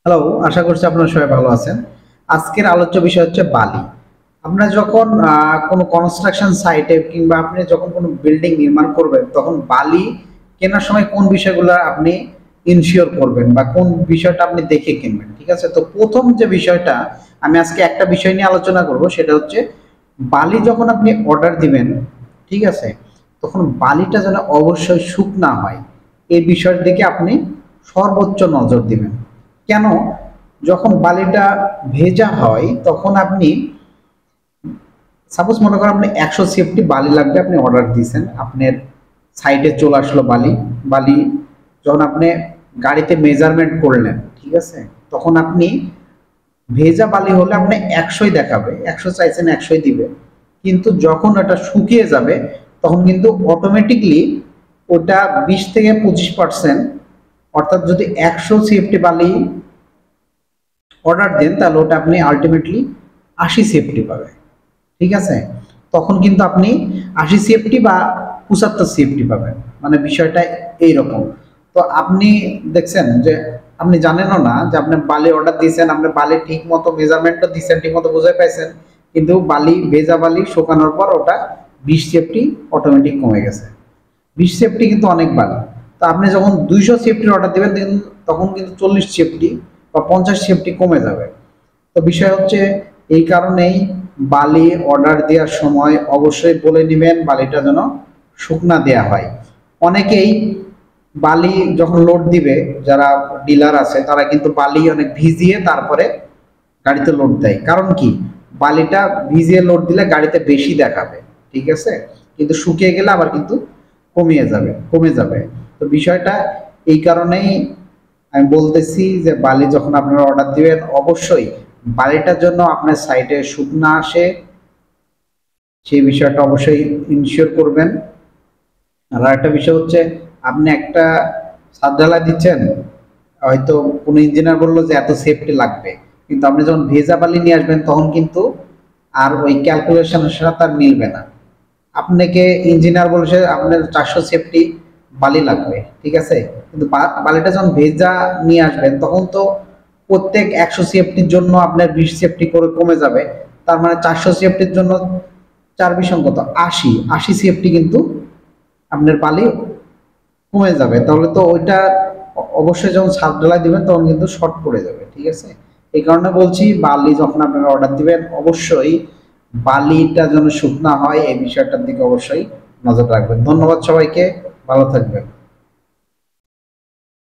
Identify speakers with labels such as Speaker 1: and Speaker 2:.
Speaker 1: Hello, আশা করছি আপনারা সবাই ভালো আছেন। আজকের আলোচ্য বিষয় হচ্ছে বালি। আমরা যখন কোনো কনস্ট্রাকশন সাইটে কিংবা আপনি যখন কোনো বিল্ডিং নির্মাণ করবেন, তখন বালি কেনার সময় কোন বিষয়গুলো আপনি ইনশিওর করবেন বা কোন বিষয়টা আপনি দেখে কিনবেন, ঠিক আছে? তো প্রথম যে বিষয়টা আমি আজকে একটা বিষয় নিয়ে আলোচনা করব, সেটা হচ্ছে বালি যখন আপনি অর্ডার দিবেন, ঠিক আছে? তখন বালিটা যেন অবশ্যই শুকনা হয়, এই বিষয়ের দিকে আপনি সর্বোচ্চ নজর দিবেন। কেন? যখন বালিটা ভেজা হয় তখন আপনি সাপোজ মনে করেন আপনি 100 সেফটি বালি লাগবে, আপনি অর্ডার দিয়েছেন, আপনার সাইটে চলে আসলো বালি। বালি যখন আপনি গাড়িতে মেজারমেন্ট করলেন, ঠিক আছে, তখন আপনি ভেজা বালি হলে আপনি 100ই দেখাবে, 100 চাইছেন 100ই দিবে। কিন্তু যখন ওটা শুকিয়ে যাবে তখন কিন্তু অটোমেটিকলি ওটা 20 থেকে 25%, অর্থাৎ যদি 100 সেফটি বালি অর্ডার দেন তাহলে ওটা আপনি আলটিমেটলি 80 সেফটি পাবে, ঠিক আছে? তখন কিন্তু আপনি 80 সেফটি বা 75 সেফটি পাবেন, মানে বিষয়টা এইরকম। তো আপনি দেখছেন যে আপনি জানেনও না যে আপনি বালি অর্ডার দিয়েছেন, আপনি বালি ঠিক মতো মেজারমেন্টটা দিচ্ছেন, ঠিক মতো বুঝে পাইছেন, কিন্তু বালি ভেজা বালি শুকানোর পর ওটা 20 সেফটি অটোমেটিক কমে গেছে। 20 সেফটি কিন্তু অনেক বালি। তো আপনি যখন 200 সেফটির অর্ডার দেবেন তখন কিন্তু 40 সেফটি বা 50 সেফটি কমে যাবে। তো বিষয় হচ্ছে এই কারণেই বালি অর্ডার দেওয়ার সময় অবশ্যই বলে নেবেন বালিটা যেন শুকনা দেয়া হয়। অনেকেই বালি যখন লোড দিবে, যারা ডিলার আছে তারা কিন্তু বালি অনেক ভিজিয়ে তারপরে গাড়িতে লোড দেয়। কারণ কি? বালিটা ভিজিয়ে লোড দিলে গাড়িতে বেশি দেখাবে, ঠিক আছে, কিন্তু শুকিয়ে গেলে আবার কিন্তু কমে যাবে। তো বিষয়টা এই কারণেই আমি বলতেছি যে বালি যখন আপনারা অর্ডার দিবেন অবশ্যই বালিটার জন্য আপনার সাইটে শুকনা আসে, সেই বিষয়টা অবশ্যই ইনশিওর করবেন। আর একটা বিষয় হচ্ছে, আপনি একটা ছাদ ঢালাই দিচ্ছেন, হয়তো কোনো ইঞ্জিনিয়ার বললো যে এত সেফটি লাগবে, কিন্তু আপনি যখন ভেজা বালি নিয়ে আসবেন তখন কিন্তু আর ওই ক্যালকুলেশনের সাথে আর মিলবে না। আপনাকে ইঞ্জিনিয়ার বলেছে আপনার 400 সেফটি বালি লাগবে, ঠিক আছে, কিন্তু বালিটা যখন ভেজা নিয়ে আসবেন তখন তো প্রত্যেক 100 সেফটির জন্য আপনার 20 সেফটি করে কমে যাবে। তার মানে 400 সেফটির জন্য 4 বিশ কত, 80 80 সেফটি কিন্তু আপনার বালি কমে যাবে। তাহলে তো ওইটা অবশ্যই যখন ছাদ ঢালাই দিবেন তখন কিন্তু শর্ট পড়ে যাবে, ঠিক আছে? এই কারণে বলছি বালি যখন আপনারা অর্ডার দিবেন অবশ্যই বালিটা যেন শুকনা হয় এই বিষয়টার দিকে অবশ্যই নজর রাখবেন। ধন্যবাদ সবাইকে, ভালো থাকবেন।